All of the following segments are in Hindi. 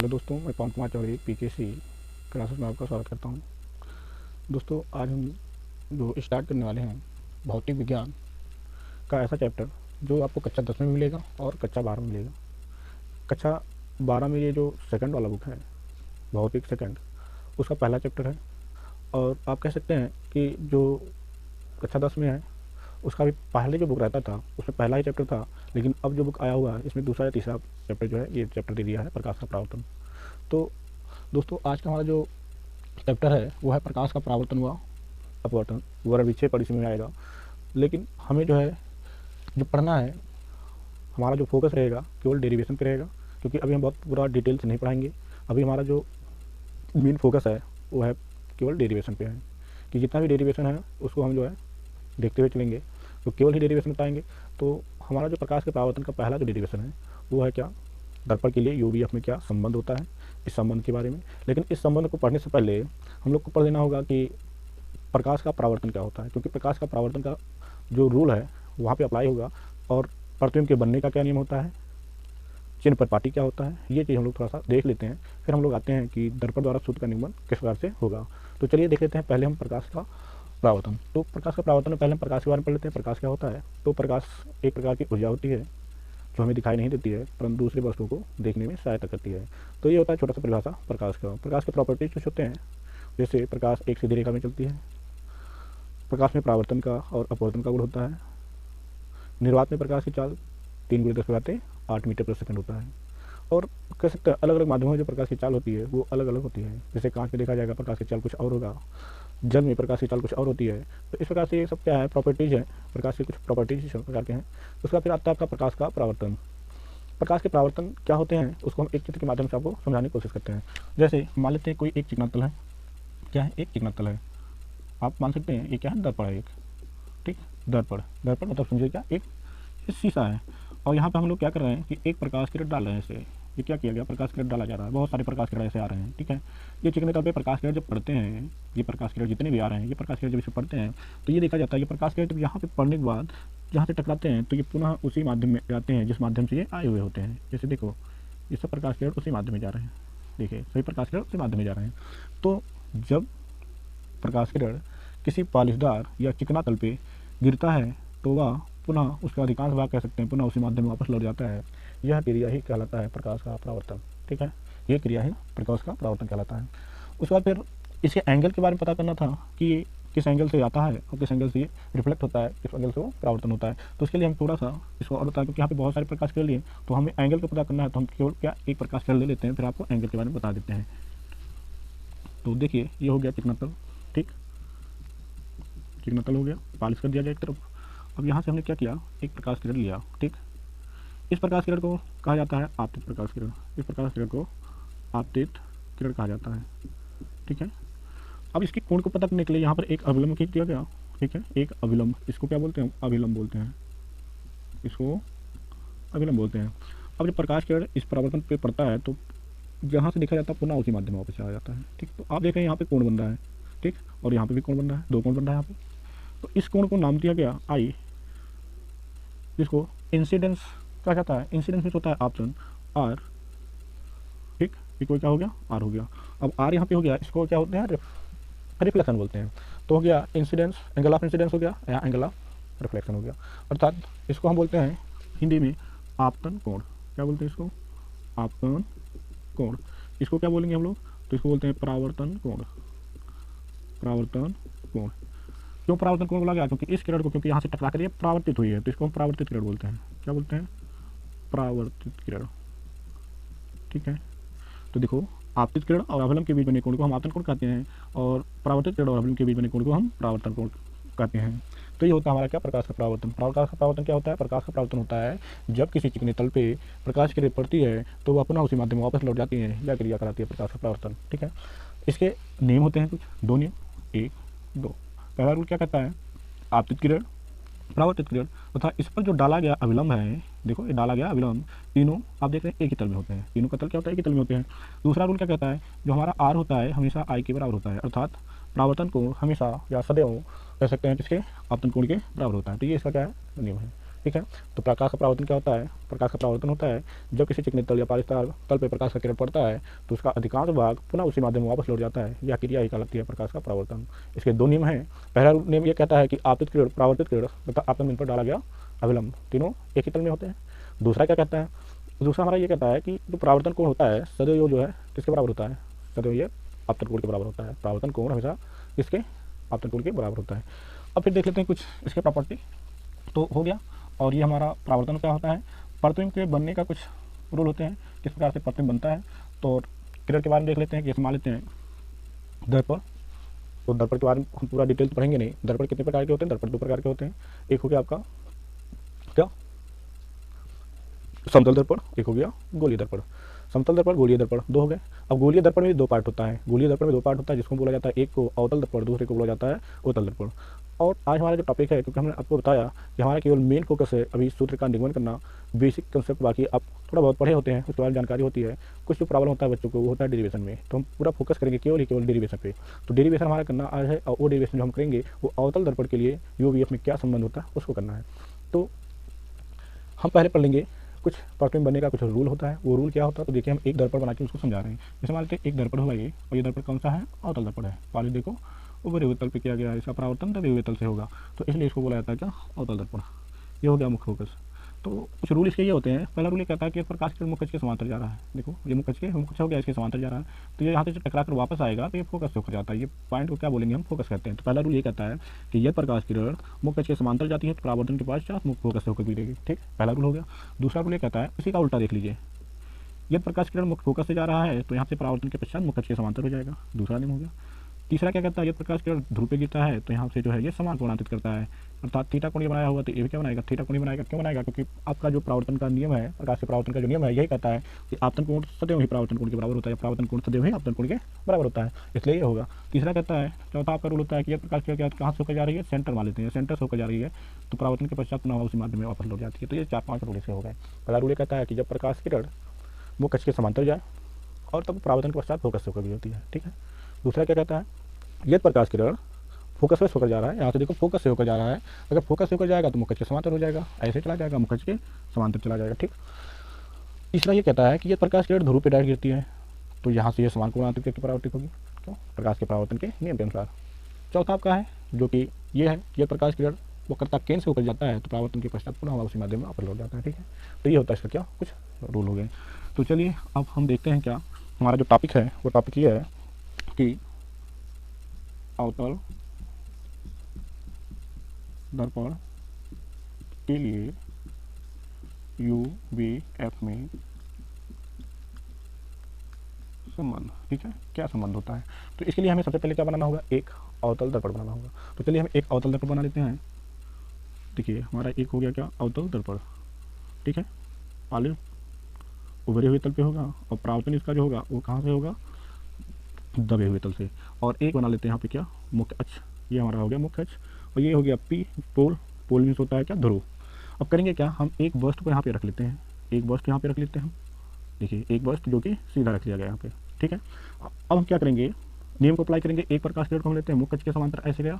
हेलो दोस्तों, मैं पवन कुमार चौधरी पीकेसी क्लासेस में आपका स्वागत करता हूं। दोस्तों, आज हम जो स्टार्ट करने वाले हैं भौतिक विज्ञान का ऐसा चैप्टर जो आपको कक्षा 10 में मिलेगा और कक्षा 12 में मिलेगा। कक्षा 12 में ये जो सेकंड वाला बुक है भौतिक सेकंड, उसका पहला चैप्टर है। और आप कह सकते हैं कि जो कक्षा 10 में है उसका भी पहले जो बुक रहता था उसमें पहला ही चैप्टर था, लेकिन अब जो बुक आया हुआ है इसमें दूसरा या तीसरा चैप्टर जो है ये चैप्टर दे दिया है प्रकाश का परावर्तन। तो दोस्तों, आज का हमारा जो चैप्टर है वो है प्रकाश का परावर्तन हुआ अपवर्तन, वह विषय परिचय में आएगा। लेकिन हमें जो है जो पढ़ना है, हमारा जो फोकस रहेगा केवल डेरिवेशन पे रहेगा, क्योंकि अभी हम बहुत पूरा डिटेल से नहीं पढ़ाएंगे। अभी हमारा जो मेन फोकस है वो है केवल डेरिवेशन पे है, कि जितना भी डेरिवेशन है उसको हम जो है देखते हुए चलेंगे, तो केवल ही डेरिवेशन बताएंगे। तो हमारा जो प्रकाश के परावर्तन का पहला जो डेरिवेशन है वो है क्या, दर्पण के लिए यूवीएफ में क्या संबंध होता है, इस संबंध के बारे में। लेकिन इस संबंध को पढ़ने से पहले हम लोग को पढ़ लेना होगा कि प्रकाश का परावर्तन क्या होता है, क्योंकि प्रकाश का परावर्तन का जो रूल है वहाँ पे अप्लाई होगा। और प्रतिबिंब के बनने का क्या नियम होता है, चिन्ह परिपाटी क्या होता है, ये चीज़ हम लोग थोड़ा सा देख लेते हैं। फिर हम लोग आते हैं कि दर्पण द्वारा सूत्र का निगमन किस प्रकार से होगा। तो चलिए देख लेते हैं पहले हम प्रकाश का परावर्तन। तो प्रकाश का परावर्तन में पहले हम प्रकाश के बारे में पढ़ लेते हैं। प्रकाश क्या होता है? तो प्रकाश एक प्रकार की ऊर्जा होती है जो हमें दिखाई नहीं देती है परंतु दूसरी वस्तुओं को देखने में सहायता करती है। तो ये होता है छोटा सा परिभाषा प्रकाश का। प्रकाश के प्रॉपर्टीज कुछ होते हैं, जैसे प्रकाश एक सीधी रेखा में चलती है, प्रकाश में परावर्तन का और अपवर्तन का गुण होता है, निर्वात में प्रकाश की चाल 3 × 10⁸ मीटर प्रति सेकंड होता है। और कह सकते हैं अलग अलग माध्यमों में जो प्रकाश की चाल होती है वो अलग अलग होती है। जैसे कांच में देखा जाएगा प्रकाश की चाल कुछ और होगा, जल में प्रकाश की चाल कुछ और होती है। तो इस प्रकार से ये सब क्या है, प्रॉपर्टीज है, प्रकाश के कुछ प्रॉपर्टीज इस प्रकार के हैं। उसका फिर आता है आपका प्रकाश का परावर्तन। प्रकाश के परावर्तन क्या होते हैं उसको हम एक चित्र के माध्यम से आपको समझाने की कोशिश करते हैं। जैसे मान लेते हैं कोई एक चिकना तल है, क्या है, एक चिकना तल है। आप मान सकते हैं ये क्या है, दर्पण है एक, ठीक, दर्पण। दर्पण मतलब समझिए क्या, एक शीशा है। और यहाँ पे हम लोग क्या कर रहे हैं कि एक प्रकाश किरण डाल रहे हैं इसे, ये क्या किया गया, प्रकाश किरण डाला जा रहा है, बहुत सारे प्रकाश किरण ऐसे आ रहे हैं, ठीक है। ये चिकने तल पे प्रकाश किरण जब पड़ते हैं, ये प्रकाश किरण जितने भी आ रहे हैं ये प्रकाश किरण जब इसे पढ़ते हैं तो ये देखा जाता है कि प्रकाश किरण जब यहाँ पे पढ़ने के बाद जहाँ से टकराते हैं तो ये पुनः उसी माध्यम में जाते हैं जिस माध्यम से ये आए हुए होते हैं। जैसे देखो ये सब प्रकाश किरण उसी माध्यम में जा रहे हैं, देखिए सभी प्रकाश किरण उसी माध्यम में जा रहे हैं। तो जब प्रकाश किरण किसी पॉलिशदार या चिकना तल पे गिरता है तो वह पुनः उसका अधिकांश भाग कह सकते हैं पुनः उसी माध्यम में वापस लौट जाता है। यह क्रिया ही कहलाता है प्रकाश का परावर्तन, ठीक है। ये क्रिया ही प्रकाश का परावर्तन कहलाता है। उसके बाद फिर इसके एंगल के बारे में पता करना था कि ये किस एंगल से आता है और किस एंगल से ये रिफ्लेक्ट होता है, किस एंगल से वो परावर्तन होता है। तो उसके लिए हम थोड़ा सा इसको और होता है, क्योंकि यहाँ पे बहुत सारे प्रकाश किरण लिए तो हमें एंगल का पता करना है, तो हम केवल क्या एक प्रकाश किरण ले लेते हैं, फिर आपको एंगल के बारे में बता देते हैं। तो देखिए ये हो गया चिकना तल, ठीक, चिकना तल हो गया, पॉलिश कर दिया जाए एक तरफ। अब यहाँ से हमने क्या किया, एक प्रकाश किरण लिया, ठीक। इस प्रकाश किरण को कहा जाता है आपतित प्रकाश किरण। इस प्रकाश किरण को आपतित किरण कहा जाता है, ठीक है। अब इसके कोण को पता करने के लिए यहाँ पर एक अभिलंब खींच दिया गया, ठीक है, एक अभिलंब, इसको क्या बोलते हैं, अभिलंब बोलते हैं, इसको अभिलंब बोलते हैं। अब जब प्रकाश किरण इस परावर्तन पे पड़ता है तो जहाँ से देखा जाता है पुनः उसी माध्यम में वापस आ जाता है, ठीक। तो आप देख रहे हैं यहाँ पे कोण बन रहा है, ठीक, और यहाँ पे भी कोण बन रहा है, दो कोण बन रहा है यहाँ पे। तो इस कोण को नाम दिया गया आई, जिसको इंसिडेंस कहा जाता है। इंसिडेंस में होता है आपतन आर, ठीक, ये कोई क्या हो गया, आर हो गया। अब आर यहाँ पे हो गया, इसको क्या होते हैं, रिफ्लेक्शन बोलते हैं। तो हो गया इंसिडेंस, एंगल ऑफ इंसिडेंस हो गया या एंगल ऑफ रिफ्लेक्शन हो गया। अर्थात इसको हम बोलते हैं हिंदी में आपतन कोण। क्या बोलते हैं इसको, आपतन कोण। इसको क्या बोलेंगे हम लोग, तो इसको बोलते हैं परावर्तन कोण। परावर्तन कोण क्यों परावर्तन कोण बोला गया, क्योंकि इस किरण को, क्योंकि यहाँ से टकरा कर ये परावर्तित हुई है, तो इसको हम परावर्तित किरण बोलते हैं। क्या बोलते हैं, परावर्तित किरण, ठीक है। तो देखो आपतित किरण और अभिलंब के बीच बने कोण को हम आपतन कोण कहते हैं, और परावर्तित किरण और अभिलंब के बीच बने कोण को हम परावर्तन कोण कहते हैं। तो ये होता है हमारा क्या, प्रकाश का परावर्तन। प्रकाश का परावर्तन क्या होता है, प्रकाश का परावर्तन होता है जब किसी चिकने तल पे प्रकाश किरण पड़ती है तो वह पुनः उसी माध्यम में वापस लौट जाती है, यह क्रिया कराती है प्रकाश का परावर्तन, ठीक है। इसके नियम होते हैं कुछ, दो नियम, 1, 2। पहला रूल क्या कहता है, आपतित किरण परावर्तित किरण तथा इस पर जो डाला गया अभिलंब है, देखो ये डाला गया अभिलंब, तीनों आप देख रहे हैं एक ही तल में होते हैं, तीनों का तल क्या होता है, एक ही तल में होते हैं। दूसरा रूल क्या कहता है, जो हमारा आर होता है हमेशा आई के बराबर होता है, अर्थात परावर्तन कोण हमेशा या सदैव कह सकते हैं किसके, आपतन कोण के बराबर होता है। तो ये इसका क्या है, नियम है, ठीक है। तो प्रकाश का परावर्तन क्या होता है? प्रकाश का परावर्तन होता है जब किसी चिकने तल या पारदर्शी तल पर प्रकाश का किरण पड़ता है तो उसका अधिकांश भाग पुनः उसी माध्यम में वापस लौट जाता है। यह क्रिया ही कहलाती है प्रकाश का परावर्तन। इसके दो नियम हैं। पहला नियम यह कहता है कि आपतित किरण, परावर्तित किरण तथा आपतन बिंदु पर डाला गया अभिलंब तीनों एक ही तल में होते हैं। दूसरा क्या कहता है? दूसरा हमारा ये कहता है कि जो परावर्तन कोण होता है सदैव जो है किसके बराबर होता है? सदैव ये आपतन कोण के बराबर होता है। परावर्तन कोण हमेशा इसके आपतन कोण के बराबर होता है। अब फिर देख लेते हैं कुछ इसके प्रॉपर्टी। तो हो गया। और ये हमारा परावर्तन क्या होता है? प्रतिबिंब के बनने का कुछ रूल होते हैं, किस प्रकार से प्रतिबिंब बनता है। तो किरण के बारे में देख लेते हैं कि मान लेते हैं दर्पण। तो दर्पण के बारे में हम पूरा डिटेल तो पढ़ेंगे नहीं। दर्पण कितने प्रकार के होते हैं? दर्पण दो प्रकार के होते हैं। एक हो गया आपका क्या, समतल दर्पण, एक हो गया गोलीय दर्पण। समतल दर्पण, गोलीय दर्पण दो हो गए। अब गोलीय दर्पण में दो पार्ट होता है। गोलीय दर्पण में दो पार्ट होता है जिसको बोला जाता है, एक को अवतल दर्पण, दूसरे को बोला जाता है उत्तल दर्पण। और आज हमारा जो टॉपिक है, क्योंकि हमने आपको बताया कि हमारा केवल मेन फोकस है अभी सूत्र का निगमन करना, बेसिक कंसेप्ट, बाकी आप थोड़ा बहुत पढ़े होते हैं, उसके बाद जानकारी होती है। कुछ जो प्रॉब्लम होता है बच्चों को वो होता है डेरिवेशन में, तो हम पूरा फोकस करेंगे केवल डेरिवेशन पे। तो डेरिवेशन हमारा करना आज है, और वो डेरिवेशन जो हम करेंगे वो अवतल दर्पण के लिए यूवीएफ में क्या संबंध होता है उसको करना है। तो हम पहले पढ़ लेंगे कुछ प्रतिबिंब बनने का कुछ रूल होता है। वो रूल क्या होता है? तो देखिए हम एक दर्पण बना के उसको समझा रहे हैं। जैसे मान लेते हैं एक दर्पण हुआ ये, और ये दर्पण कौन सा है? अवतल दर्पण है। पहले देखो ऊपरी हुए तल पे किया गया है, इसका परावर्तन दबे हुए तल से होगा, तो इसलिए इसको बोला जाता है क्या? अवतल दर्पण। ये हो गया मुख्य फोकस। तो कुछ रूल इसके ये होते हैं। पहला रूल ये कहता है कि प्रकाश किरण मुख्य अक्ष के समांतर जा रहा है। देखो ये मुख्य अक्ष हो गया, इसके समांतर जा रहा है, तो ये यहाँ से टकरा कर वापस आएगा तो ये फोकस से होकर जाता है। ये पॉइंट को क्या बोलेंगे हम? फोकस कहते हैं। तो पहला रूल ये कहता है कि यदि प्रकाश किरण मुख्य अक्ष के समांतर जाती है तो परावर्तन के पश्चात मुख्य फोकस से होकर गिरेगी। ठीक, पहला रूल हो गया। दूसरा रूल ये कहता है, इसी का उल्टा देख लीजिए, यदि प्रकाश किरण मुख्य फोकस से जा रहा है तो यहाँ से परावर्तन के पश्चात मुख्य अक्ष के समांतर हो जाएगा। दूसरा नियम हो गया। तीसरा क्या कहता है? यदि प्रकाश किरण ध्रुव पे गिरता है तो यहाँ से जो है ये समान कोणांतित करता है, अर्थात थीटा कोण बनाया होगा तो ये भी क्या बनाएगा? थीटा कोण बनाएगा। क्यों बनाएगा? क्योंकि आपका जो परावर्तन का नियम है, प्रकाश के परावर्तन का जो नियम है, यही कहता है कि आपतन कोण सदैव ही परावर्तन कोण के बराबर होता है, परावर्तन कोण सदैव ही आपतन कोण के बराबर होता है, इसलिए ये होगा। तीसरा कहता है, चौथा आपका रूल होता है कि यदि प्रकाश किरण कहाँ से होकर जा रही है? सेंटर मान लेते हैं, सेंटर से होकर जा रही है तो परावर्तन के पश्चात पुनः उसी माध्यम में वापस लौट जाती है। तो ये 4-5 रूल इसके हो गए। पहला रूल कहता है कि जब प्रकाश किरण मुख्य अक्ष के समांतर जाए और तब परावर्तन के पश्चात फोकस से होकर भी होती है। ठीक है। दूसरा क्या कहता है? यदि प्रकाश किरण फोकस से होकर जा रहा है, यहाँ से देखो फोकस से होकर जा रहा है, अगर फोकस से होकर जाएगा तो मुख्य अक्ष के समांतर हो जाएगा, ऐसे चला जाएगा, मुख्य अक्ष के समांतर चला जाएगा। ठीक। तीसरा ये कहता है कि यदि प्रकाश किरण ध्रुव पे डायरेक्ट गिरती है तो यहाँ से ये समान कोणांतित करके परावर्तित होगी, क्यों? प्रकाश के परावर्तन के नियम के अनुसार। चौथा आपका है जो कि ये है, यदि प्रकाश किरण वक्रता केंद्र से होकर जाता है तो परावर्तन के पश्चात पुनः उसी माध्यम में वापस लौट जाता है। ठीक है। तो ये होता है इसका क्या कुछ रूल हो गए। तो चलिए अब हम देखते हैं क्या हमारा जो टॉपिक है वो टॉपिक ये है कि अवतल दर्पण के लिए यूवीएफ में संबंध। ठीक है, क्या संबंध होता है? तो इसके लिए हमें सबसे पहले क्या बनाना होगा? एक अवतल दर्पण बनाना होगा। तो चलिए हम एक अवतल दर्पण बना लेते हैं। देखिए हमारा एक हो गया क्या? अवतल दर्पण। ठीक है, पहले उभरे हुए तल पे होगा और परावर्तन इसका जो होगा वो कहाँ से होगा? दबे हुए तल से। और एक बना लेते हैं यहाँ पे क्या? मुख्य अक्ष। ये हमारा हो गया मुख्य अक्ष, और ये हो गया पी, पोल। पोल मीन्स होता है क्या? ध्रुव। अब करेंगे क्या? हम एक बस्ट को यहाँ पे रख लेते हैं, एक बस्ट यहाँ पे रख लेते हैं हम। देखिए एक बस्ट जो कि सीधा रख लिया गया यहाँ पे। ठीक है। अब हम क्या करेंगे? नियम को अप्लाई करेंगे। एक प्रकाश किरण को हम लेते हैं, मुख्य अक्ष के समांतर ऐसे गया।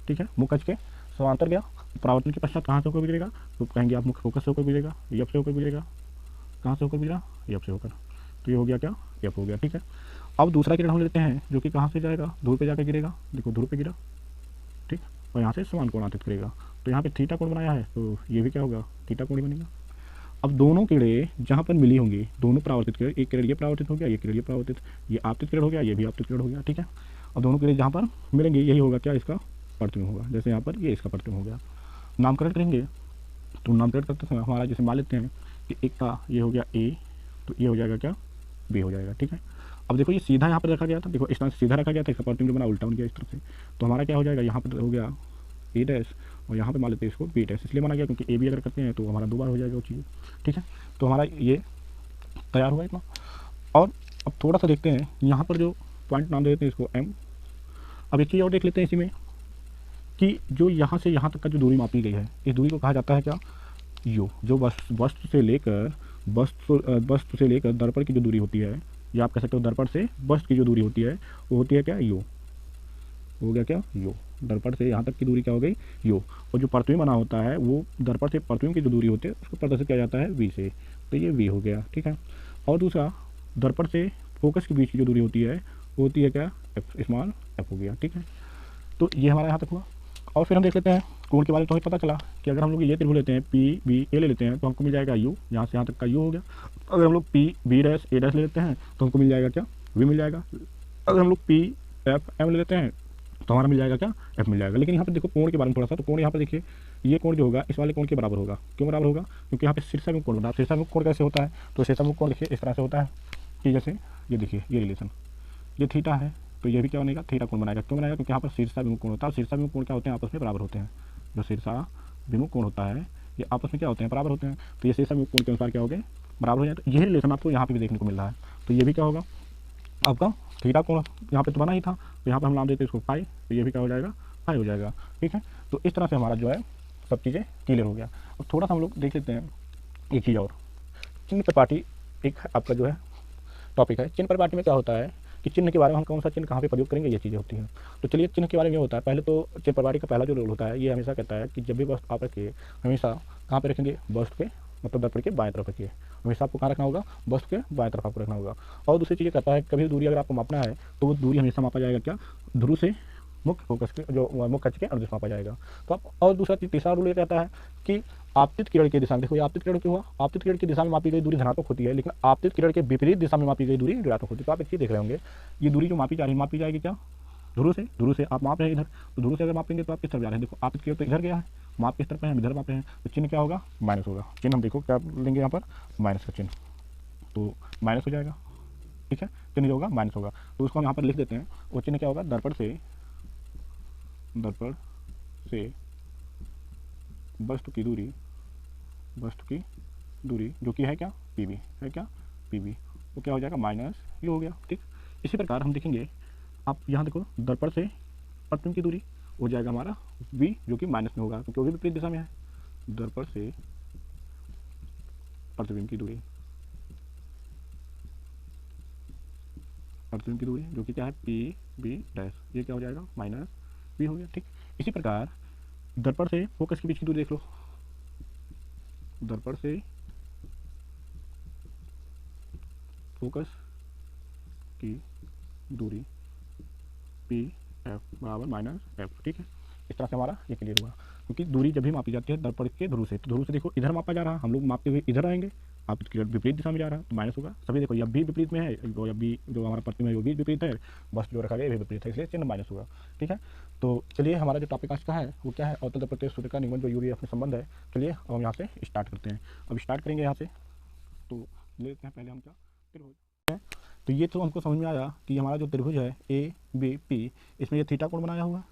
ठीक है, मुख्य अक्ष के समांतर गया, परावर्तन के पश्चात कहाँ से होकर गुजरेगा? तो कहेंगे आप मुख्य फोकस से होकर गुजरेगा, एफ से होकर गुजरेगा। कहाँ से होकर गुजरा? एफ से होकर। तो ये हो गया क्या? एफ हो गया। ठीक है। अब दूसरा किरण हम लेते हैं जो कि कहाँ से जाएगा? ध्रुव पे जाकर गिरेगा। देखो ध्रुव पे गिरा, ठीक, और यहाँ से समान कोणांतित करेगा। तो यहाँ पे थीटा कोण बनाया है तो ये भी क्या होगा? थीटा कोण ही बनेगा। अब दोनों किरणें जहाँ पर मिली होंगी, दोनों परावर्तित किरण, एक किरण ये परावर्तित हो गया, ये किरण ये परावर्तित, ये आपतित किरण हो गया, ये भी आपतित किरण हो गया। ठीक है। और दोनों किरण जहाँ पर मिलेंगे यही होगा क्या? इसका प्रतिबिंब होगा। जैसे यहाँ पर ये इसका प्रतिबिंब हो गया। नामकरण करेंगे तो नामकरण करते समय हमारा जैसे मान लेते हैं कि एक का ये हो गया ए, तो ये हो जाएगा क्या? बी हो जाएगा। ठीक है। अब देखो ये सीधा यहाँ पर रखा गया था, देखो इस तरह से सीधा रखा गया था, इसका प्रतिबिंब बना उल्टा बन गया इस तरह से। तो हमारा क्या हो जाएगा? यहाँ पर हो गया ए डैश और यहाँ पे मान लेते हैं इसको बी डैश, इसलिए माना गया क्योंकि ए बी अगर करते हैं तो हमारा 2 बार हो जाएगा वो चीज़। ठीक है। तो हमारा ये तैयार हुआ इतना। और अब थोड़ा सा देखते हैं यहाँ पर जो पॉइंट नाम दे देते हैं इसको एम। अब एक चीज़ और देख लेते हैं इसी में कि जो यहाँ से यहाँ तक का जो दूरी मापी गई है, इस दूरी को कहा जाता है क्या? यू। जो वस्तु से लेकर वस्तु से लेकर दर्पण की जो दूरी होती है, या आप कह सकते हो दर्पण से वस्तु की जो दूरी होती है वो होती है क्या? यू। हो गया क्या? यू। दर्पण से यहाँ तक की दूरी क्या हो गई यू, और जो प्रतिबिंब बना होता है वो दर्पण से प्रतिबिंब की जो दूरी होती है उसको प्रदर्शित किया जाता है वी से, तो ये वी हो गया, ठीक है। और दूसरा दर्पण से फोकस के बीच की जो दूरी होती है वो होती है क्या एफ, स्मॉल एफ हो गया, ठीक है। तो ये हमारा यहाँ तक हुआ। और फिर हम देख लेते हैं कोण के बारे में, तो हमें पता चला कि अगर हम लोग ये त्रिभुज लेते हैं पी बी ए ले लेते हैं तो हमको मिल जाएगा यू, यहाँ से यहाँ तक का यू हो गया। अगर हम लोग पी बी डैश ए डैश ले लेते हैं तो हमको मिल जाएगा क्या वी मिल जाएगा। अगर हम लोग पी एफ एम ले लेते हैं तो हमारा मिल जाएगा क्या एफ मिल जाएगा। लेकिन यहाँ पर देखो कोण के बारे में थोड़ा सा, तो कोण यहाँ पर देखिए ये कोण जो होगा इस वाले कोण के बराबर होगा। क्यों बराबर होगा, क्योंकि यहाँ पे शीर्षाभिमुख कोण बना। शीर्षाभिमुख कोण कैसे होता है, तो शीर्षाभिमुख कोण देखिए इस तरह से होता है कि जैसे ये देखिए ये रिलेशन ये थीटा है तो ये भी क्या बनेगा थीटा कोण बनाएगा। क्यों बनाएगा, क्योंकि यहाँ पर शीर्षाभिमुख कोण होता है। शीर्षाभिमुख कोण क्या होते हैं आपस में बराबर होते हैं। जो शीर्षाभिमुख कोण होता है ये आपस में क्या होते हैं बराबर होते हैं, तो ये शीर्षाभिमुख कोण के अनुसार क्या हो गए बराबर हो जाए। तो यही रिलेशन आपको यहाँ पे भी देखने को मिल रहा है। तो ये भी क्या होगा आपका थीटा कोण यहाँ पे तो बना ही था, तो यहाँ पे हम नाम देते हैं इसको फाई, तो ये भी क्या हो जाएगा फाई हो जाएगा, ठीक है। तो इस तरह से हमारा जो है सब चीज़ें क्लियर हो गया। अब थोड़ा सा हम लोग देख लेते हैं एक चीज़ और, चिन्ह परिपाटी एक आपका जो है टॉपिक है। चिन्ह परिपाटी में क्या होता है कि चिन्ह के बारे में हम कौन सा चिन्ह कहाँ पे प्रयोग करेंगे ये चीज़ें होती हैं। तो चलिए चिन्ह के बारे में ये होता है, पहले तो चिन्ह परिपाटी का पहला जो रोल होता है ये हमेशा कहता है कि जब भी वस्तु आप रखिए हमेशा कहाँ पे रखेंगे वस्तु के मतलब दर्पण के बाएं तरफ रखिए। हमेशा आपको कहाँ रखना होगा वस्तु के बाएं तरफ आपको रखना होगा। और दूसरी चीज़ कहता है कभी दूरी अगर आपको मापना है तो वो दूरी हमेशा मापा जाएगा क्या ध्रुव से मुख्य फोकस के जो मुख्य अक्ष के अनुदिश मापा जाएगा। तो आप और दूसरा तीसरा रूल ये कहता है कि आपतित किरण की दिशा में, देखो ये आपतित किरण क्यों हुआ, आपतित किरण की दिशा में मापी गई दूरी धनात्मक होती है लेकिन आपतित किरण के विपरीत दिशा में मापी गई दूरी ऋणात्मक होती है। तो आप एक चीज़ देख रहे होंगे ये दूरी जो मापी जा रही है मापी जाएगी क्या ध्रुव से आप माप रहे हैं इधर, तो ध्रुव से अगर मापेंगे तो आप किस तरफ जा रहे हैं, देखो आपतित किरण तो इधर गया है माप किस तरफ है हम इधर मापे हैं, तो चिन्ह क्या होगा माइनस होगा। चिन्ह हम देखो क्या लेंगे यहाँ पर माइनस का चिन्ह, तो माइनस हो जाएगा, ठीक है। चिन्ह जो होगा माइनस होगा तो उसको हम यहाँ पर लिख देते हैं। वो चिन्ह क्या होगा दर्पण से वस्तु की दूरी जो कि है क्या पी बी वो क्या हो जाएगा माइनस ये हो गया, ठीक। इसी प्रकार हम देखेंगे आप यहाँ देखो दर्पण से प्रतिबिंब की दूरी हो जाएगा हमारा v जो कि माइनस में होगा क्योंकि वो भी विपरीत दिशा में है। दर्पण से प्रतिबिंब की दूरी जो कि क्या है पी बी डैश ये क्या हो जाएगा माइनस वी हो गया, ठीक। इसी प्रकार दर्पण से फोकस के बीच की दूरी देख लो, दर्पण से फोकस की दूरी पी एफ बराबर माइनस एफ, ठीक है। इस तरह से हमारा ये क्लियर हुआ क्योंकि दूरी जब भी मापी जाती है दर्पण के ध्रुव से, तो ध्रुव से देखो इधर मापा जा रहा है हम लोग मापते हुए इधर आएंगे आप विपरीत दिशा में जा रहा है तो माइनस होगा। सभी देखो अब भी विपरीत में है, अब भी जो हमारा प्रतिबिंब है वो भी विपरीत है, बस जो रखा गया ये विपरीत है इसलिए चिन्ह माइनस होगा, ठीक है। तो चलिए हमारा जो टॉपिक आज का है वो क्या है अवतल प्रत्येक सूत्र का निगमन जो यूवी अपने संबंध है। चलिए अब हम यहाँ से स्टार्ट करते हैं। अब स्टार्ट करेंगे यहाँ से तो लेते हैं पहले हम क्या त्रिभुज। तो ये तो हमको समझ में आया कि हमारा जो त्रिभुज है ए बी पी इसमें ये थीटा कोण बनाया हुआ है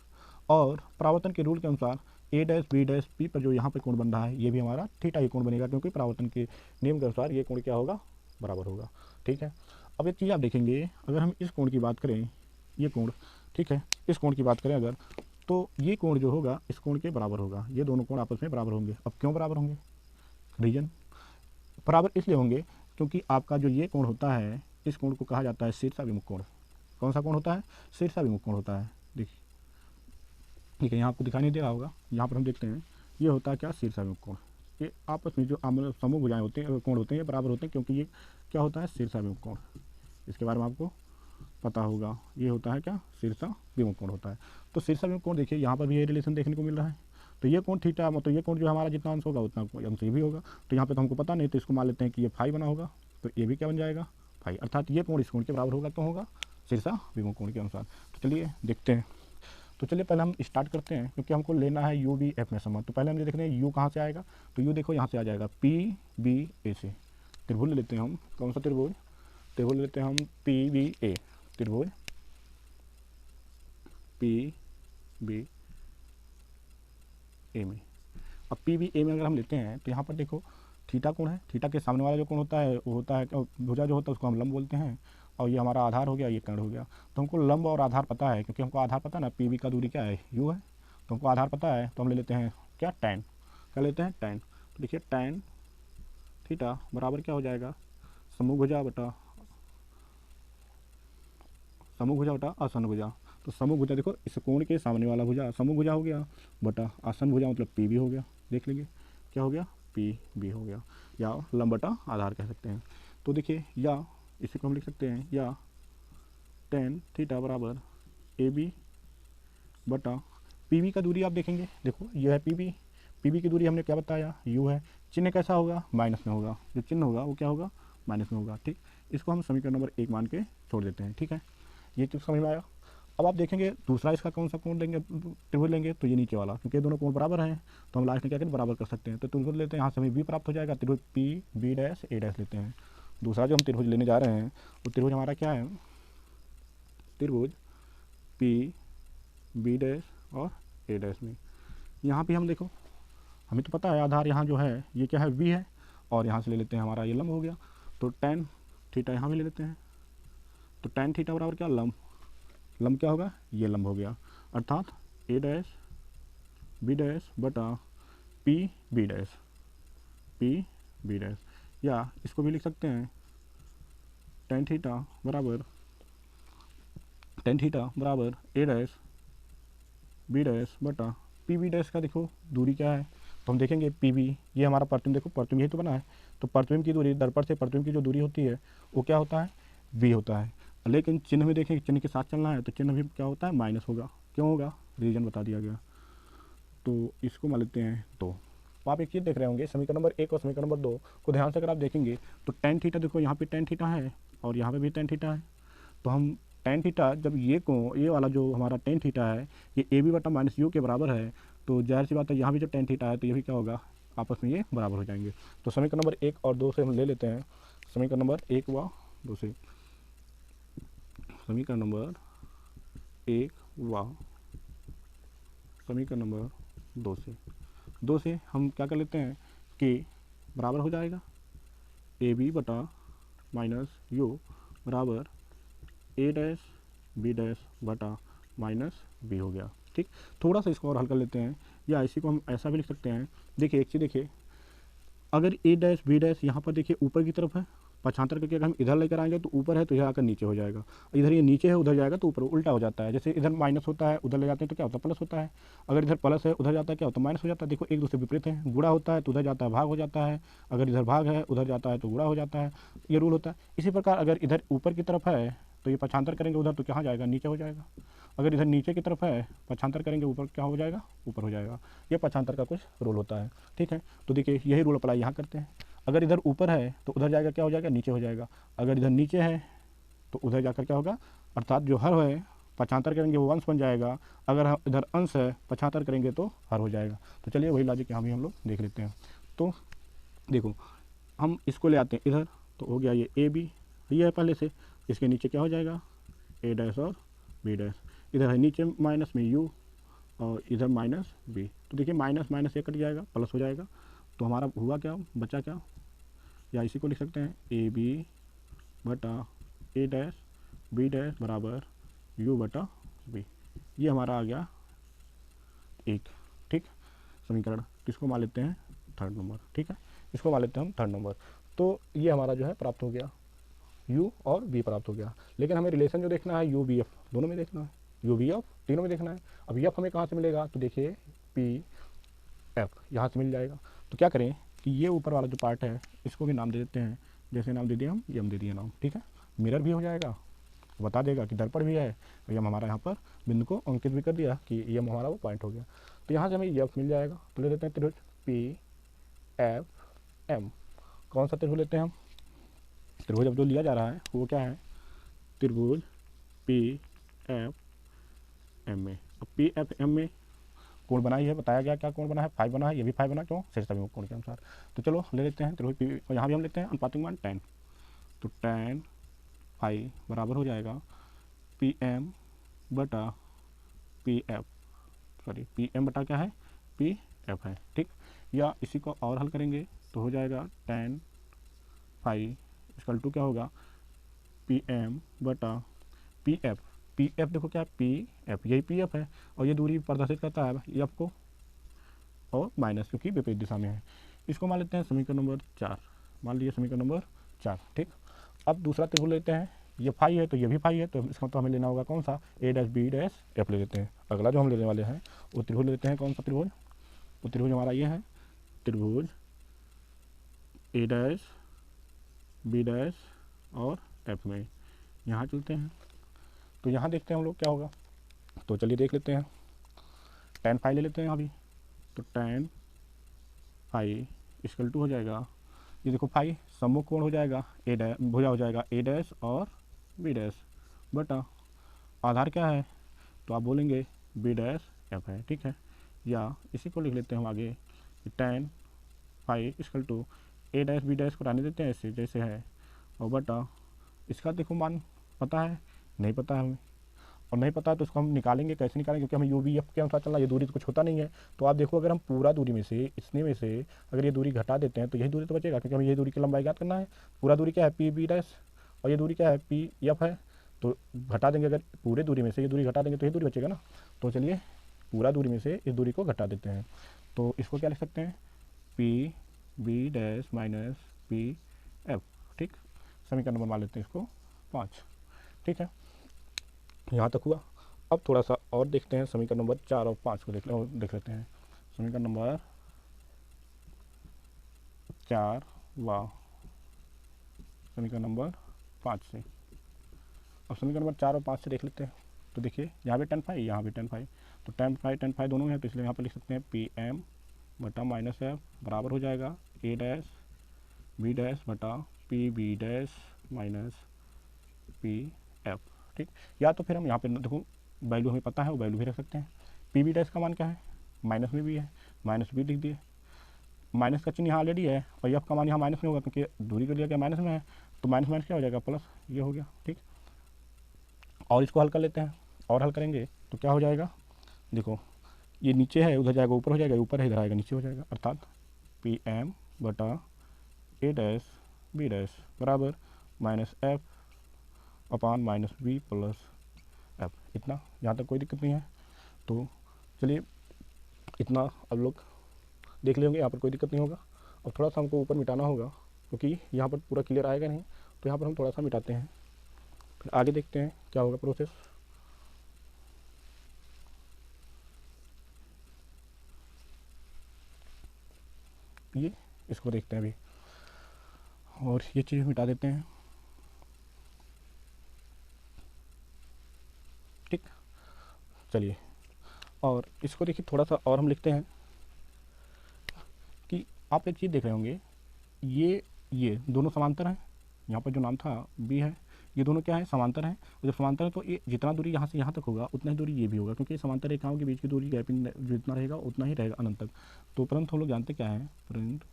और परावर्तन के रूल के अनुसार ए डैश बी डैश पी पर जो यहाँ पे कोण बन रहा है ये भी हमारा थीटा ही कोण बनेगा क्योंकि परावर्तन के नियम के अनुसार ये कोण क्या होगा बराबर होगा, ठीक है। अब एक चीज़ आप देखेंगे अगर हम इस कोण की बात करें ये कोण, ठीक है, इस कोण की बात करें अगर तो ये कोण जो होगा इस कोण के बराबर होगा, ये दोनों कोण आपस में बराबर होंगे। अब क्यों बराबर होंगे, रीजन बराबर इसलिए होंगे क्योंकि आपका जो ये कोण होता है इस कोण को कहा जाता है शीर्षाभिमुख कोण। कौन सा कोण होता है शीर्षाभिमुख कोण होता है, देखिए ठीक है यहाँ आपको दिखाई नहीं दे रहा होगा, यहाँ पर हम देखते हैं ये होता है क्या शीर्षाभिमुख कोण। ये आपस में जो समूह भुजाएं होते हैं कोण होते हैं ये बराबर होते हैं क्योंकि ये क्या होता है शीर्षाभिमुख कोण, इसके बारे में आपको पता होगा ये होता है क्या शीर्षाभिमुख कोण होता है। तो शीर्षाभिमुख कोण देखिए यहाँ पर भी ये रिलेशन देखने को मिल रहा है, तो ये कोण थीटा मतलब ये कोण जो हमारा जितना अंश होगा उतना अंश ये भी होगा। तो यहाँ पे तो हमको पता नहीं तो इसको मान लेते हैं कि ये फाई बना होगा तो ये भी क्या बन जाएगा फाई, अर्थात ये कोण इस कोण के बराबर होगा क्यों होगा शीर्षाभिमुख कोण के अनुसार। तो चलिए देखते हैं। तो चलिए पहले हम स्टार्ट करते हैं क्योंकि हमको लेना है यू बी एफ में संबंध। तो पहले हम ये देख रहे हैं यू कहाँ से आएगा, तो यू देखो यहाँ से आ जाएगा पी बी ए से। त्रिभुज ले लेते हैं हम, कौन सा त्रिभुज त्रिभुज लेते हैं हम पी बी ए, त्रिभुज पी बी ए में। अब पी बी ए में अगर हम लेते हैं तो यहाँ पर देखो थीटा कोण है, थीटा के सामने वाला जो कोण होता है वो होता है भुजा जो होता है उसको हम लंब बोलते हैं और ये हमारा आधार हो गया ये कर्ण हो गया। तो हमको लंब और आधार पता है क्योंकि हमको आधार पता है ना पी बी का दूरी क्या है यू है, तो हमको आधार पता है तो हम ले लेते हैं क्या टैन, क्या लेते हैं टैन। तो देखिए टैन थीटा बराबर क्या हो जाएगा समूह भुजा बटा आसन भुजा। तो समभुजा देखो इस कोण के सामने वाला भुजा समभुजा हो गया, बटा आसन भुजा मतलब पी भी हो गया। देख लेंगे क्या हो गया, पी भी हो गया, या लंब बटा आधार कह सकते हैं। तो देखिए या इसी को हम लिख सकते हैं या tan थीटा बराबर ए बी बटा पी बी का दूरी आप देखेंगे, देखो यह है पी बी की दूरी हमने क्या बताया, यू है। चिन्ह कैसा होगा, माइनस में होगा, जो चिन्ह होगा वो क्या होगा, माइनस में होगा। ठीक, इसको हम समीकरण नंबर 1 मान के छोड़ देते हैं। ठीक है, ये चीज़ समझ में आया। अब आप देखेंगे दूसरा इसका कौन सा कोण लेंगे, त्रिभुज लेंगे, तो ये नीचे वाला, क्योंकि दोनों कोण बराबर हैं तो हम लास्ट में क्या करें, बराबर कर सकते हैं। तो त्रिभुज लेते हैं, यहाँ से हमें बी प्राप्त हो जाएगा, त्रिभुज पी बी डैश ए डैश लेते हैं। दूसरा जो हम त्रिभुज लेने जा रहे हैं वो त्रिभुज हमारा क्या है, त्रिभुज पी बी डैश और ए डैश में। यहाँ पे हम देखो हमें तो पता है आधार यहाँ जो है ये क्या है, वी है, और यहाँ से ले लेते हैं हमारा ये लंब हो गया, तो tan थीटा यहाँ भी ले लेते हैं। तो tan थीटा बराबर क्या, लंब क्या होगा, ये लंब हो गया, अर्थात ए डैश बी डैश बटा पी बी डैश, या इसको भी लिख सकते हैं tan थीटा बराबर ए डैश बी डैश बटा पी बी डैश का देखो दूरी क्या है, तो हम देखेंगे पी बी ये हमारा प्रतिबिंब, देखो प्रतिबिंब यही तो बना है, तो प्रतिबिंब की दूरी दर्पण से प्रतिबिंब की जो दूरी होती है वो क्या होता है, वी होता है। लेकिन चिन्ह में देखें, चिन्ह के साथ चलना है तो चिन्ह भी क्या होता है, माइनस होगा। क्यों होगा, रीजन बता दिया गया। तो इसको मान लेते हैं। तो आप एक चीज़ देख रहे होंगे, समीकरण नंबर 1 और समीकरण नंबर 2 को ध्यान से अगर आप देखेंगे तो tan थीटा देखो यहाँ पे tan थीटा है और यहाँ पे भी tan थीटा है। तो हम tan थीटा जब ये वाला जो हमारा tan थीटा है ये ए बी बटा माइनस यू के बराबर है, तो जाहिर सी बात है यहाँ भी जब tan थीटा है तो ये भी क्या होगा, आपस में ये बराबर हो जाएंगे। तो समीकरण नंबर 1 और 2 से हम ले लेते हैं, समीकरण नंबर 1 व 2 से, समीकरण नंबर 1 व समीकरण नंबर 2 से हम क्या कर लेते हैं कि बराबर हो जाएगा ए बी बटा माइनस यू बराबर ए डैश बी डैश बटा माइनस बी हो गया। ठीक, थोड़ा सा इसको और हल कर लेते हैं, या इसी को हम ऐसा भी लिख सकते हैं। देखिए एक चीज़ देखिए, अगर ए डैश बी डैश यहाँ पर देखिए ऊपर की तरफ है, पक्षांतर करके अगर हम इधर लेकर आएंगे तो ऊपर है तो यह आकर नीचे हो जाएगा, इधर ये नीचे है उधर जाएगा तो ऊपर, उल्टा हो जाता है। जैसे इधर माइनस होता है उधर ले जाते हैं तो क्या होता है, प्लस होता है। अगर इधर प्लस है उधर जाता है क्या होता है, माइनस हो जाता है। देखो एक दूसरे विपरीत है, गुणा होता है तो उधर जाता है भाग हो जाता है, अगर इधर भाग है उधर जाता है तो गुणा हो जाता है, ये रूल होता है। इसी प्रकार अगर इधर ऊपर की तरफ है तो ये पक्षांतर करेंगे उधर तो कहाँ जाएगा, नीचे हो जाएगा। अगर इधर नीचे की तरफ है पक्षांतर करेंगे ऊपर क्या हो जाएगा, ऊपर हो जाएगा। ये पक्षांतर का कुछ रूल होता है। ठीक है, तो देखिए यही रूल अप्लाई यहाँ करते हैं। अगर इधर ऊपर है तो उधर जाएगा क्या हो जाएगा, नीचे हो जाएगा। अगर इधर नीचे है तो उधर जाकर क्या होगा, अर्थात जो हर है पक्षांतर करेंगे वो अंश बन जाएगा, अगर इधर अंश है पक्षांतर करेंगे तो हर हो जाएगा। तो चलिए वही लॉजिक यहाँ भी हम लोग देख लेते हैं। तो देखो हम इसको ले आते हैं इधर, तो हो गया ये ए बी, ये है पहले से, इसके नीचे क्या हो जाएगा ए डैश और बी डैश, इधर है नीचे माइनस में यू और इधर माइनस बी। तो देखिए माइनस माइनस ये कट जाएगा प्लस हो जाएगा, तो हमारा हुआ क्या, बचा क्या, या इसी को लिख सकते हैं ए बी बटा ए डैश बी डैश बराबर यू बटा बी। ये हमारा आ गया एक। ठीक, समीकरण किसको मान लेते हैं, थर्ड नंबर। ठीक है, इसको मान लेते हैं हम थर्ड नंबर। तो ये हमारा जो है प्राप्त हो गया, u और v प्राप्त हो गया। लेकिन हमें रिलेशन जो देखना है u v f दोनों में देखना है, u v f तीनों में देखना है। अब f हमें कहाँ से मिलेगा, तो देखिए p f यहाँ से मिल जाएगा। तो क्या करें कि ये ऊपर वाला जो पार्ट है इसको भी नाम दे देते हैं, जैसे नाम दे दिया हम यम दे दिया नाम। ठीक है, मिरर भी हो जाएगा, बता देगा कि दर्पण भी है, यम हमारा यहाँ पर बिंदु को अंकित भी कर दिया कि यम हमारा वो पॉइंट हो गया। तो यहाँ से हमें f मिल जाएगा। तो ले लेते हैं त्रिभुज p f m। कौन सा त्रिभुज लेते हैं हम, त्रिभुज अब जो लिया जा रहा है वो क्या है, त्रिभुज पी एफ एम में। अब पी एफ एम में कोण बना ही है, बताया गया क्या कोण बना है, 5 बना है, ये भी 5 बना, क्यों, शेष सभी कोण के अनुसार। तो चलो ले लेते हैं त्रिभुज पी, और यहाँ भी हम लेते हैं अनुपातिक मान tan। तो tan फाई बराबर हो जाएगा पी एम बटा p f, sorry p m बटा क्या है, पी एफ है। ठीक, या इसी को और हल करेंगे तो हो जाएगा tan फाई इसकल टू क्या होगा पी एम बटा पी एफ। पी एफ देखो क्या है, पी एफ, यही पी एफ है, और ये दूरी प्रदर्शित करता है एफ को, और माइनस क्योंकि विपरीत दिशा में है। इसको मान लेते हैं समीकरण नंबर 4, मान लीजिए समीकरण नंबर 4। ठीक, अब दूसरा त्रिभुज लेते हैं ये फाई है तो ये भी फाई है, तो इसका तो हमें लेना होगा कौन सा, ए डैश बी डैश एफ ले लेते हैं। अगला जो हम लेने वाले हैं वो त्रिभुज लेते हैं, कौन सा त्रिभुज, वो त्रिभुज हमारा ये है त्रिभुज ए डैश बी डैश और एफ में। यहाँ चलते हैं तो यहाँ देखते हैं हम लोग क्या होगा, तो चलिए देख लेते हैं। tan फाई ले लेते हैं अभी, तो tan फाई इक्वल टू हो जाएगा, ये देखो फाई सम्मुख कोण हो जाएगा ए डैश, भुजा हो जाएगा ए डैश और बी डैश बटा आधार क्या है, तो आप बोलेंगे बी डैश एफ है, ठीक है। या इसी को लिख लेते हैं हम आगे, tan phi equal to a dash b dash को रहने देते हैं ऐसे जैसे है, और बटा इसका देखो मान पता है, नहीं पता है हमें, और नहीं पता है तो उसको हम निकालेंगे, कैसे निकालेंगे, क्योंकि हमें यू वी एफ के अनुसार चलना, ये दूरी तो कुछ होता नहीं है। तो आप देखो अगर हम पूरा दूरी में से इसने में से अगर ये दूरी घटा देते हैं तो यही दूरी तो बचेगा, क्योंकि हमें ये दूरी की लंबाई ज्ञात करना है। पूरा दूरी क्या है पी बी डैश, और ये दूरी क्या है पी एफ है, तो घटा देंगे, अगर पूरे दूरी में से ये दूरी घटा देंगे तो ये दूरी बचेगा ना। तो चलिए पूरा दूरी में से इस दूरी को घटा देते हैं, तो इसको क्या लिख सकते हैं, p b dash minus p f, ठीक। समीकरण नंबर मान लेते हैं इसको 5, ठीक है। यहाँ तक हुआ। अब थोड़ा सा और देखते हैं, समीकरण नंबर 4 और 5 को देख लेते हैं। समीकरण नंबर 4 व समीकरण नंबर 5 से, अब समीकरण नंबर 4 और 5 से देख लेते हैं। तो देखिए यहाँ भी tan फाई, यहाँ भी tan फाई, तो tan फाई दोनों हैं, तो इसलिए यहाँ पर लिख सकते हैं पी एम बटा माइनस एफ बराबर हो जाएगा ए डैश बी डैश बटा p b dash minus p f, ठीक। या तो फिर हम यहाँ पे देखो वैल्यू हमें पता है, वो वैल्यू भी रख सकते हैं। पी बी डैश का मान क्या है, माइनस में भी है, माइनस भी लिख दिए, माइनस का चिन्ह यहाँ ऑलरेडी है, और एफ का मान यहाँ माइनस में होगा क्योंकि दूरी के लिए क्या माइनस में है, तो माइनस माइनस क्या हो जाएगा प्लस, ये हो गया, ठीक। और इसको हल कर लेते हैं, और हल करेंगे तो क्या हो जाएगा, देखो ये नीचे है उधर जाएगा ऊपर हो जाएगा, ऊपर है इधर आएगा नीचे हो जाएगा, अर्थात पी एम बटा ए डैश बी डैश बराबर minus f upon minus b plus f. इतना यहाँ तक कोई दिक्कत नहीं है। तो चलिए इतना अब लोग देख लेंगे, यहाँ पर कोई दिक्कत नहीं होगा। अब थोड़ा सा हमको ऊपर मिटाना होगा, क्योंकि यहाँ पर पूरा क्लियर आएगा नहीं, तो यहाँ पर हम थोड़ा सा मिटाते हैं, फिर आगे देखते हैं क्या होगा प्रोसेस। ये इसको देखते हैं अभी, और ये चीज़ मिटा देते हैं, ठीक। चलिए और इसको देखिए थोड़ा सा और हम लिखते हैं कि आप एक चीज़ देख रहे होंगे, ये दोनों समांतर हैं, यहाँ पर जो नाम था बी है, ये दोनों क्या है समांतर हैं, और जब समांतर है तो ये जितना दूरी यहाँ से यहाँ तक होगा उतना ही दूरी ये भी होगा, क्योंकि ये समांतर रेखाओं के बीच की दूरी गैपिंग जितना रहेगा उतना ही रहेगा अनंत तक। तो परंतु हम लोग जानते क्या है, परंतु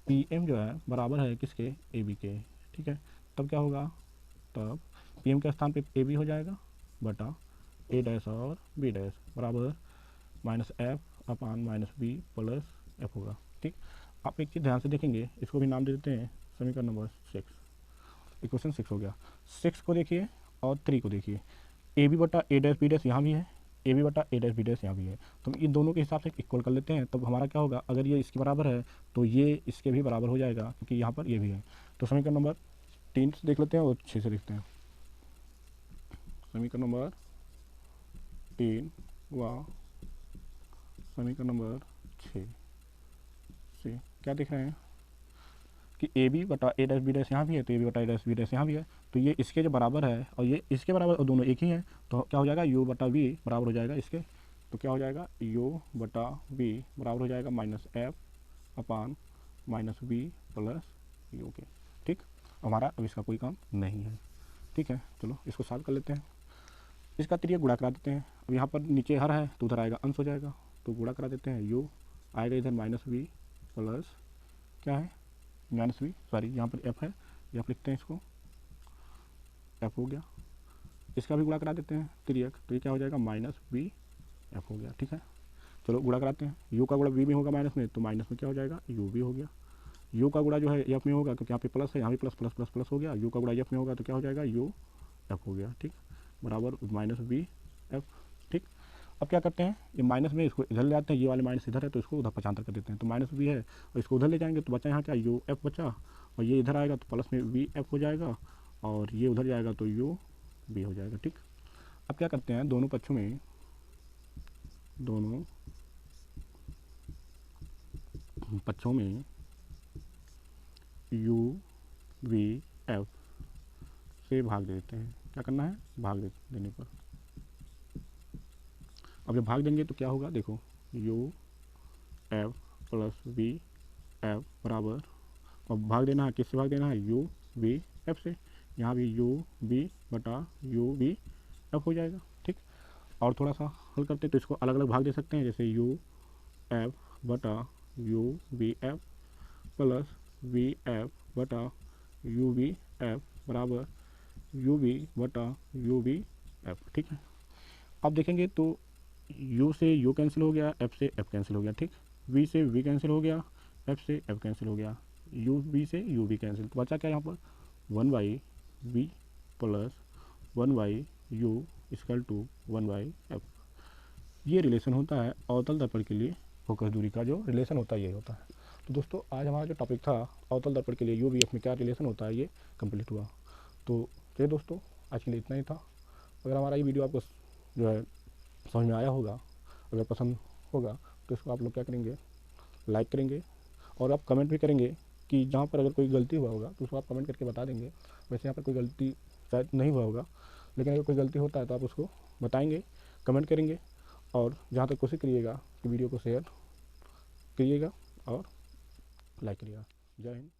पी एम जो है बराबर है किसके, ए बी के, ठीक है। तब क्या होगा, तब पी एम के स्थान पे ए बी हो जाएगा बटा ए डैश और बी डैश बराबर minus f upon minus b plus f होगा, ठीक। आप एक चीज़ ध्यान से देखेंगे, इसको भी नाम दे देते हैं समीकरण नंबर 6, इक्वेशन 6 हो गया। 6 को देखिए और 3 को देखिए, ए बी बटा ए डैश बी डैश यहाँ भी है, ए बी बटा ए डैश बी डैश यहाँ भी है, तो इन दोनों के हिसाब से इक्वल कर लेते हैं। तब हमारा क्या होगा, अगर ये इसके बराबर है तो ये इसके भी बराबर हो जाएगा, क्योंकि यहाँ पर ये भी है। तो समीकरण नंबर 3 से देख लेते हैं और 6 से लिखते हैं। समीकरण नंबर 3 व समीकरण नंबर 6 से क्या देख रहे हैं कि ए बी बटा ए डैश बी डैश यहाँ भी है, तो ए बी बटा ए डैश बी डैश यहाँ भी है, तो ये इसके जो बराबर है और ये इसके बराबर, और दोनों एक ही हैं, तो क्या हो जाएगा यू बटा वी बराबर हो जाएगा इसके, तो क्या हो जाएगा यू बटा वी बराबर हो जाएगा minus f upon minus v plus u के, ठीक। हमारा अब इसका कोई काम नहीं है, ठीक है। चलो इसको सॉल्व कर लेते हैं, इसका त्रिय गुणा करा देते हैं। अब यहाँ पर नीचे हर है तो उधर आएगा अंश हो जाएगा, तो गुणा करा देते हैं, यू आएगा इधर माइनस वी प्लस क्या है माइनस वी, सॉरी यहाँ पर एफ है, एफ लिखते हैं इसको, एफ हो गया। इसका भी गुणा करा देते हैं त्रियक, तो ये क्या हो जाएगा माइनस वी एफ हो गया, ठीक है। चलो गुणा कराते हैं, यू का गुणा वी में होगा माइनस में, तो माइनस में क्या हो जाएगा यू भी हो गया। यू का गुणा जो है एफ में होगा, क्योंकि यहाँ पे प्लस है, यहाँ भी प्लस प्लस प्लस प्लस हो गया, यू का गुणा एफ में होगा तो क्या हो जाएगा यू एफ हो गया, ठीक, बराबर माइनस वी एफ, ठीक। अब क्या करते हैं, ये माइनस में इसको इधर ले आते हैं, ये वाले माइनस इधर है तो इसको उधर पचांतर कर देते हैं, तो माइनस वी है और इसको उधर ले जाएंगे तो बचा यहाँ क्या यू एफ बचा, और ये इधर आएगा तो प्लस में वी एफ हो जाएगा, और ये उधर जाएगा तो यू बी हो जाएगा। ठीक, अब क्या करते हैं, दोनों पक्षों में यू वी एफ से भाग दे देते हैं। क्या करना है, भाग देने पर, अब जब भाग देंगे तो क्या होगा, देखो U F plus V F बराबर, अब भाग देना है, किससे भाग देना है, यू वी एफ से। यहाँ भी यू बी बटा यू वी एफ हो जाएगा। ठीक, और थोड़ा सा हल करते तो इसको अलग अलग भाग दे सकते हैं, जैसे यू एफ बटा you V F plus V F बटा यू वी एफ बराबर यू वी बटा यू वी एफ। ठीक है, अब देखेंगे तो यू से यू कैंसिल हो गया, एफ से एफ कैंसिल हो गया। ठीक, वी से वी कैंसिल हो गया, एफ से एफ कैंसिल हो गया, यू वी से यू वी कैंसिल, तो बचा क्या यहाँ पर, 1/v plus 1/u equal to 1/f। ये रिलेशन होता है अवतल दर्पण के लिए फोकस दूरी का, जो रिलेशन होता है ये होता है। तो दोस्तों आज हमारा जो टॉपिक था अवतल दर्पण के लिए यू वी एफ में क्या रिलेशन होता है, ये कंप्लीट हुआ। तो चलिए दोस्तों, आज के लिए इतना ही था। अगर हमारा ये वीडियो आपको जो है समझ में आया होगा, अगर पसंद होगा तो इसको आप लोग क्या करेंगे, लाइक करेंगे, और आप कमेंट भी करेंगे कि जहाँ पर अगर कोई गलती हुआ होगा तो उसको आप कमेंट करके बता देंगे। वैसे यहाँ पर कोई गलती शायद नहीं हुआ होगा, लेकिन अगर कोई गलती होता है तो आप उसको बताएंगे, कमेंट करेंगे, और जहाँ तक कोशिश करिएगा कि वीडियो को शेयर करिएगा और लाइक करिएगा। जय हिंद।